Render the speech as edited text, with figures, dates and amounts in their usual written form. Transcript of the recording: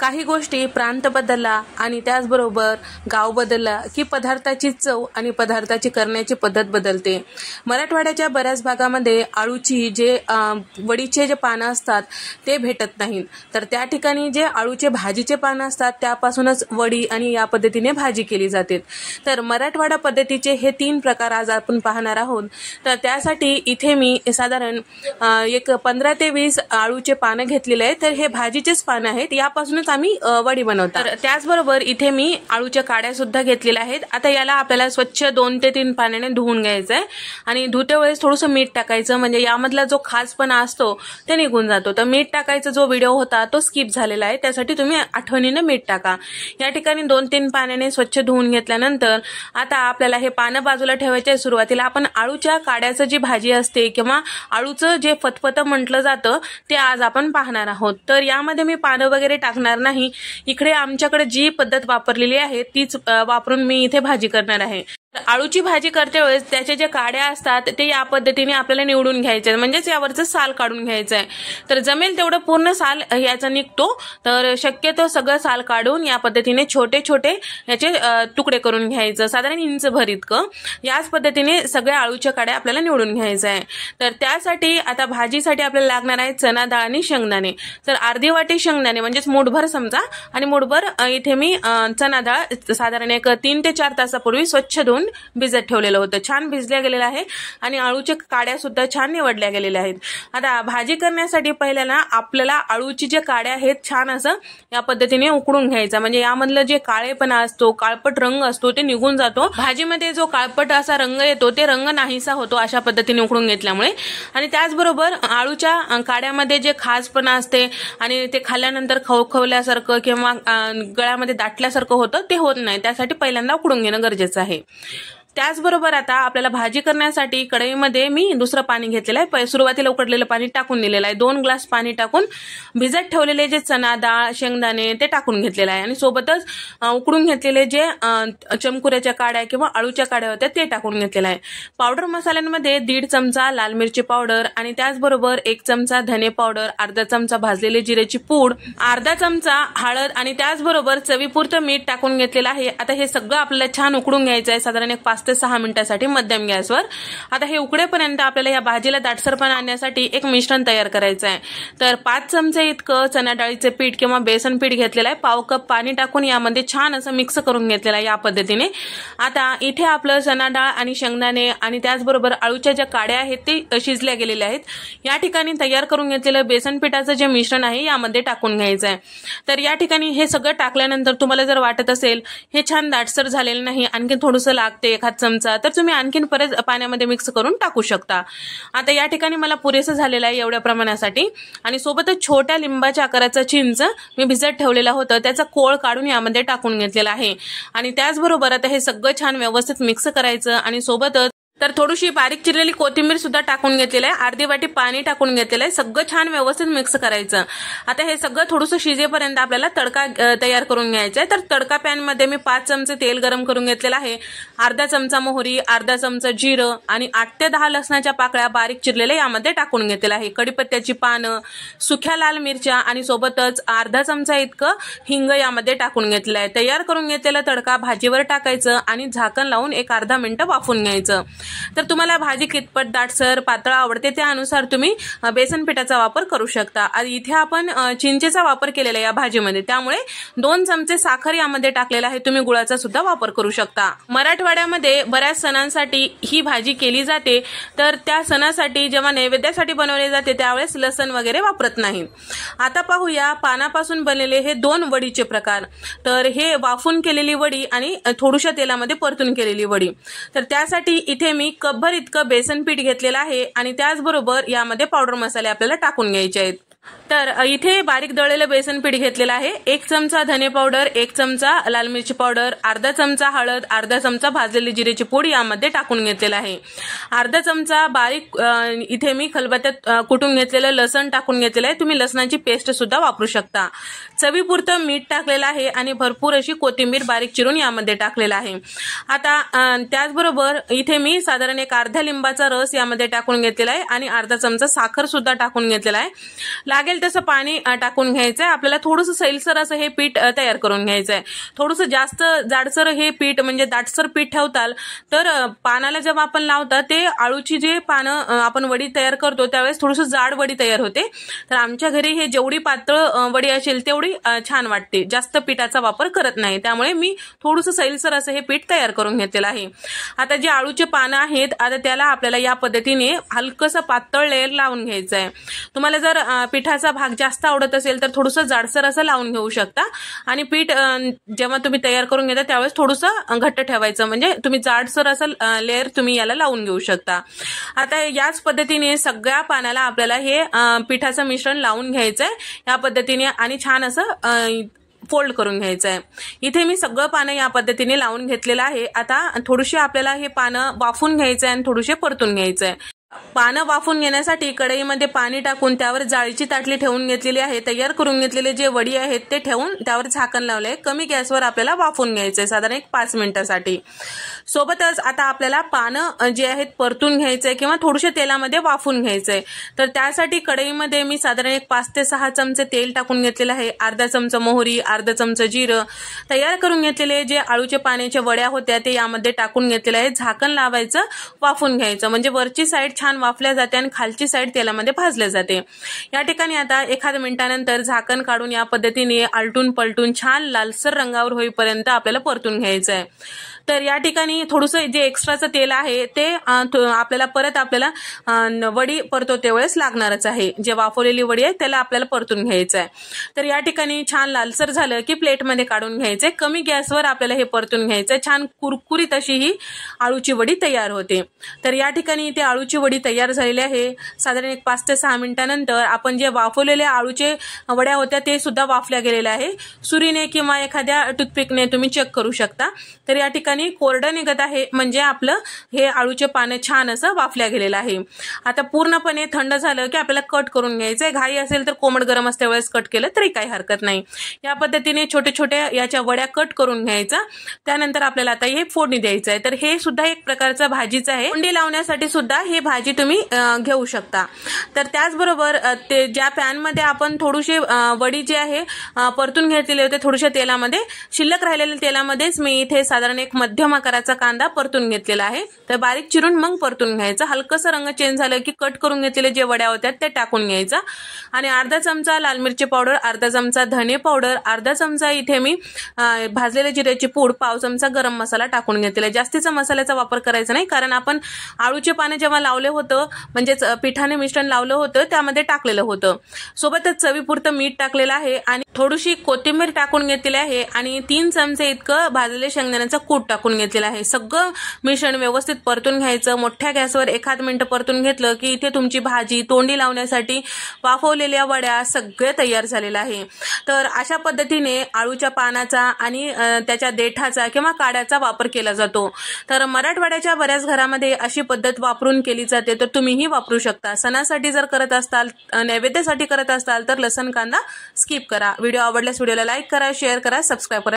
काही गोष्टी प्रांत बदलला आणि त्याचबरोबर गाव बदलला की पदार्थाची चव आणि पदार्थाची करण्याची पद्धत बदलते। मराठवाड्याच्या बऱ्याच भागामध्ये आळूची जे वडीचे जे पानं असतात ते भेटत नाहीत, तर त्या ठिकाणी जे आळूचे भाजीचे पानं असतात त्यापासूनच वडी आणि या पद्धतीने भाजी केली जाते। तर मराठवाडा पद्धतीचे हे 3 प्रकार आज आपण पाहणार आहोत। तर त्यासाठी इथे मी साधारण एक 15 ते 20 आळूचे पानं घेतलेले आहेत। तर हे भाजीचेच पानं आहेत, यापासूनच आम्ही वडी बनवतो। तर त्याचबरोबर इथे मी आळूच्या काड्या सुद्धा घेतलेल्या आहेत। आता याला आपल्याला स्वच्छ 2 ते 3 पाण्याने धुवून घ्यायचं आहे आणि धुते वेळेस थोडंसं मीठ टाकायचं, म्हणजे यामधला जो खासपणा असतो ते निघून जातो। तर मीठ टाकायचा जो व्हिडिओ होता तो स्किप झालेला आहे, त्यासाठी तुम्ही आठवणीने मीठ टाका। या ठिकाणी 2-3 पाण्याने स्वच्छ धुवून घेतल्यानंतर आता आपल्याला हे पानं बाजूला ठेवायचे। सुरुवातीला आपण आळूच्या काड्याचं जी भाजी असते किंवा आळूचं जे फतफत म्हटलं जातं ते आज आपण पाहणार आहोत। तर यामध्ये मी पानं वगैरे टाकणार नाही, इकडे आमच्याकडे जी पद्धत वापरलेली आहे तीच वापरून मी इथे भाजी करणार आहे। आळूची भाजी करते वेळेस त्याचे जे काड्या असतात ते या पद्धतीने आपल्याला निवडून घ्यायचे, म्हणजेच यावरचं साल काढून घ्यायचं आहे। तर जमेल तेवढं पूर्ण साल याचा निघतो, तर शक्यतो सगळं साल काढून या पद्धतीने छोटे छोटे याचे तुकडे करून घ्यायचं, साधारण इंचभर इतकं। याच पद्धतीने सगळ्या आळूच्या काड्या आपल्याला निवडून घ्यायचं आहे। तर त्यासाठी आता भाजीसाठी आपल्याला लागणार आहे चना डाळ आणि शेंगदाणे। तर अर्धी वाटी शेंगदाणे म्हणजेच मूठभर समजा, आणि मूठभर इथे मी चना डाळ साधारण एक 3 ते 4 तासापूर्वी स्वच्छ धुवून भिजत ठेवलेलं होतं। छान भिजल्या गेलेलं आहे आणि आळूच्या काड्या सुद्धा छान निवडल्या गेलेल्या आहेत। आता भाजी करण्यासाठी पहिल्याला आपल्याला आळूची जे काड्या आहेत छान असं या पद्धतीने उकडून घ्यायचा, म्हणजे यामधलं जे काळेपणा असतो, काळपट रंग असतो ते निघून जातो। भाजीमध्ये जो काळपट असा रंग येतो ते रंग नाहीसा होतो अशा पद्धतीने उकडून घेतल्यामुळे। आणि त्याचबरोबर आळूच्या काड्यामध्ये जे खासपणा असते आणि ते खाल्ल्यानंतर खवखवल्यासारखं किंवा गळ्यामध्ये दाटल्यासारखं होतं ते होत नाही, त्यासाठी पहिल्यांदा उकडून घेणं गरजेचं आहे। त्याचबरोबर आता आपल्याला भाजी करण्यासाठी कढईमध्ये मी दुसरं पाणी घेतलेलं आहे। सुरुवातीला उकडलेलं पाणी टाकून दिलेलं आहे। 2 ग्लास पाणी टाकून भिजत ठेवलेले जे चना डाळ शेंगदाणे ते टाकून घेतलेलं आहे आणि सोबतच उकडून घेतलेले जे चमकुऱ्याच्या काड्या किंवा आळूच्या काड्या होत्या ते टाकून घेतलेलं आहे। पावडर मसाल्यांमध्ये 1.5 चमचा लाल मिरची पावडर आणि त्याचबरोबर 1 चमचा धने पावडर, अर्धा चमचा भाजलेली जिऱ्याची पूड, अर्धा चमचा हळद आणि त्याचबरोबर चवीपुरतं मीठ टाकून घेतलेलं आहे। आता हे सगळं आपल्याला छान उकडून घ्यायचं आहे, साधारण 5 ते 6 मिनिटांसाठी मध्यम गॅसवर। आता हे उकडेपर्यंत आपल्याला या भाजीला दाटसरपणा आणण्यासाठी एक मिश्रण तयार करायचं आहे। तर 5 चमचे इतकं चना डाळीचे पीठ किंवा बेसन पीठ घेतलेलं आहे, पाव कप पाणी टाकून यामध्ये छान असं मिक्स करून घेतलेलं आहे या पद्धतीने। आता इथे आपलं चना डाळ आणि शेंगदाणे आणि त्याचबरोबर आळूच्या ज्या काड्या आहेत ते शिजल्या गेलेल्या आहेत। या ठिकाणी तयार करून घेतलेलं बेसन पिठाचं जे मिश्रण आहे यामध्ये टाकून घ्यायचं आहे। तर या ठिकाणी हे सगळं टाकल्यानंतर तुम्हाला जर वाटत असेल हे छान दाटसर झालेलं नाही, आणखी थोडंसं लागते एखाद चमचा, तर तुम्ही आणखीन परत पाण्यामध्ये मिक्स करून टाकू शकता। आता या ठिकाणी मला पुरेसं झालेलं आहे एवढ्या प्रमाणासाठी। आणि सोबतच छोट्या लिंबाच्या आकाराचा चिंच मी भिजत ठेवलेला होता त्याचा कोळ काढून यामध्ये टाकून घेतलेला आहे। आणि त्याचबरोबर आता हे सगळं छान व्यवस्थित मिक्स करायचं आणि सोबतच तर थोडीशी बारीक चिरलेली कोथिंबीर सुद्धा टाकून घेतलेली आहे, अर्धी वाटी पाणी टाकून घेतलेलं आहे, सगळं छान व्यवस्थित मिक्स करायचं। आता हे सगळं थोडंसं शिजेपर्यंत आपल्याला तडका तयार करून घ्यायचा आहे। तर तडका पॅन मध्ये मी 5 चमचे तेल गरम करून घेतलेलं आहे, अर्धा चमचा मोहरी, अर्धा चमचा जिरं आणि 8 ते 10 लसणाच्या पाकळ्या बारीक चिरलेल्या यामध्ये टाकून घेतलेलं आहे, कढीपत्त्याची पानं, सुक्या लाल मिरच्या आणि सोबतच अर्धा चमचा इतकं हिंग यामध्ये टाकून घेतलेलं आहे। तयार करून घेतलेला तडका भाजीवर टाकायचं आणि झाकण लावून एक अर्धा मिनिट वाफवून घ्यायचं। तर तुम्हाला भाजी कितपत दाटसर पातळ आवडते त्यानुसार तुम्ही बेसन पिठाचा वापर करू शकता। इथे आपण चिंचेचा वापर केलेला आहे या भाजीमध्ये, त्यामुळे 2 चमचे साखर यामध्ये टाकलेला आहे, तुम्ही गुळाचा सुद्धा वापर करू शकता। मराठवाड्यामध्ये बऱ्याच सणांसाठी ही भाजी केली जाते, तर त्या सणासाठी जेव्हा नैवेद्यासाठी बनवले जाते त्यावेळेस लसण वगैरे वापरत नाही। आता पाहूया पानापासून बनलेले हे 2 वडीचे प्रकार। तर हे वाफून केलेली वडी आणि थोड्याशा तेलामध्ये परतून केलेली वडी। तर त्यासाठी इथे मी कपभर इतकं बेसन पीठ घेतलेलं आहे आणि त्याचबरोबर यामध्ये पावडर मसाले आपल्याला टाकून घ्यायचे आहेत। तर इथे बारीक दळलेलं बेसन पीठ घेतलेलं आहे, 1 चमचा धने पावडर, 1 चमचा लाल मिरची पावडर, अर्धा चमचा हळद, अर्धा चमचा भाजलेली जिऱ्याची पूड यामध्ये टाकून घेतलेलं आहे, अर्धा चमचा बारीक इथे मी खलबत्त्यात कुटून घेतलेलं लसण टाकून घेतलेलं आहे, तुम्ही लसणाची पेस्ट सुद्धा वापरू शकता। चवीपुरतं मीठ टाकलेलं आहे आणि भरपूर अशी कोथिंबीर बारीक चिरून यामध्ये टाकलेला आहे। आता त्याचबरोबर इथे मी साधारण एक अर्ध्या लिंबाचा रस यामध्ये टाकून घेतलेला आहे आणि अर्धा चमचा साखर सुद्धा टाकून घेतलेला आहे। लागेल तसं पाणी टाकून घ्यायचं आहे. आपल्याला थोडंसं सैलसर असं हे पीठ तयार करून घ्यायचं आहे. थोडंसं जास्त जाडसर हे पीठ म्हणजे दाटसर पीठ ठेवताल तर पानाला जेव्हा आपण लावता ते आळूची जे पानं आपण वडी तयार करतो त्यावेळेस थोडंसं जाड वडी तयार होते. तर आमच्या घरी हे जेवढी पातळ वडी असेल तेवढी छान वाटते. जास्त पिठाचा वापर करत नाही, त्यामुळे मी थोडंसं सैलसर असं हे पीठ तयार करून घेतलेलं आहे. आता जे आळूचे पानं आहेत आता त्याला आपल्याला या पद्धतीने हलकंसं पातळ लेयर लावून घ्यायचं आहे. तुम्हाला जर पिठाचा भाग जास्त आवडत असेल तर थोडंसं जाडसर असं लावून घेऊ शकता. आणि पीठ जेव्हा तुम्ही तयार करून घेता त्यावेळेस थोडंसं घट्ट ठेवायचं, म्हणजे तुम्ही जाडसर असं लेयर तुम्ही याला लावून घेऊ शकता. आता याच पद्धतीने सगळ्या पानाला आपल्याला हे पिठाचं मिश्रण लावून घ्यायचंय या पद्धतीने आणि छान असं फोल्ड करून घ्यायचं आहे. इथे मी सगळं पानं या पद्धतीने लावून घेतलेलं आहे. आता थोडीशी आपल्याला हे पानं वाफून घ्यायचं आहे आणि थोडेसे परतून घ्यायचं आहे. पानं वाफून घेण्यासाठी कढईमध्ये पाणी टाकून त्यावर जाळीची ताटली ठेवून घेतलेली आहे. तयार करून घेतलेले जे वडी आहेत ते ठेवून त्यावर झाकण लावले. कमी गॅसवर आपल्याला वाफून घ्यायचंय साधारण 5 मिनिटासाठी. सोबतच आता आपल्याला पानं जे आहेत परतून घ्यायचंय किंवा थोडेसे तेलामध्ये वाफून घ्यायचंय. तर त्यासाठी कढईमध्ये मी साधारण 5 ते 6 चमचे तेल टाकून घेतलेलं आहे. अर्धा चमचा मोहरी, अर्धा चमचा जिरं, तयार करून घेतलेले जे आळूचे पाण्याच्या वड्या होत्या ते यामध्ये टाकून घेतलेले आहे. झाकण लावायचं, वाफून घ्यायचं, म्हणजे वरची साईड छान वाफल्या जाते आणि खालची साईड तेलामध्ये भाजल्या जाते. या ठिकाणी आता 1 मिनिटानंतर झाकण काढून या पद्धतीने आलटून पलटून छान लालसर रंगावर होईपर्यंत आपल्याला परतून घ्यायचं आहे. तर या ठिकाणी थोडंसं जे एक्स्ट्राचं तेल आहे ते आपल्याला परत आपल्याला वडी परतवते वेळेस लागणारच आहे. जे वाफवलेली वडी आहे त्याला आपल्याला परतून घ्यायचं आहे. तर या ठिकाणी छान लालसर झालं की प्लेटमध्ये काढून घ्यायचंय. कमी गॅसवर आपल्याला हे परतून घ्यायचंय. छान कुरकुरीत अशी ही आळूची वडी तयार होते. तर या ठिकाणी इथे आळूची वडी तयार झालेली आहे. साधारण 5 ते 6 मिनिटानंतर आपण जे वाफवलेले आळूचे वड्या होत्या ते सुद्धा वाफल्या गेलेल्या आहे. सुरीने किंवा एखाद्या टूथपिकने तुम्ही चेक करू शकता. तर या ठिकाणी कोरडं निघत आहे, म्हणजे आपलं हे आळूचे पानं छान असं वाफल्या गेलेलं आहे. आता पूर्णपणे थंड झालं की आपल्याला कट करून घ्यायचंय. घाई असेल तर कोमट गरम असते वेळेस कट केलं तरी काही हरकत नाही. या पद्धतीने छोटे छोटे याच्या वड्या कट करून घ्यायचा. त्यानंतर आपल्याला आता हे फोडणी द्यायचं आहे. तर हे सुद्धा एक प्रकारचं भाजीच आहे. फोडणी लावण्यासाठी सुद्धा ही भाजी तुम्ही घेऊ शकता. तर त्याचबरोबर ते ज्या पॅन मध्ये आपण थोडीशी वडी जी आहे परतून घेतलेले होते थोड्याशा तेलामध्ये, शिल्लक राहिलेल्या तेलामध्येच मी इथे साधारण एक मध्यम आकाराचा कांदा परतून घेतलेला आहे. तर बारीक चिरून मग परतून घ्यायचा. हलकसं रंग चेंज झालं की कट करून घेतलेले जे वड्या होत्या ते टाकून घ्यायचा. आणि अर्धा चमचा लाल मिरची पावडर, अर्धा चमचा धने पावडर, अर्धा चमचा इथे मी भाजलेल्या जिऱ्याची पूड, पाव चमचा गरम मसाला टाकून घेतलेला. जास्तीचा मसाल्याचा वापर करायचा नाही, कारण आपण आळूचे पानं जेव्हा लावले होतं म्हणजेच पिठाने मिश्रण लावलं होतं त्यामध्ये टाकलेलं होतं. सोबतच चवीपुरतं मीठ टाकलेलं आहे आणि थोडीशी कोथिंबीर टाकून घेतलेली आहे आणि 3 चमचे इतकं भाजलेले शेंगदाण्याचं कूट टाकून घेतलेलं आहे. सगळं मिश्रण व्यवस्थित परतून घ्यायचं. मोठ्या गॅसवर 1 मिनिट परतून घेतलं की इथे तुमची भाजी तोंडी लावण्यासाठी वाफवलेल्या वड्या सगळे तयार झालेलं आहे. तर अशा पद्धतीने आळूच्या पानाचा आणि त्याच्या देठाचा किंवा काड्याचा वापर केला जातो. तर मराठवाड्याच्या बऱ्याच घरामध्ये अशी पद्धत वापरून केली जाते. तर तुम्हीही वापरू शकता. सणासाठी जर करत असताल, नैवेद्यासाठी करत असताल तर लसण कांदा स्किप करा. व्हिडिओ आवडल्यास व्हिडिओला लाईक करा, शेअर करा, सबस्क्राईब करा.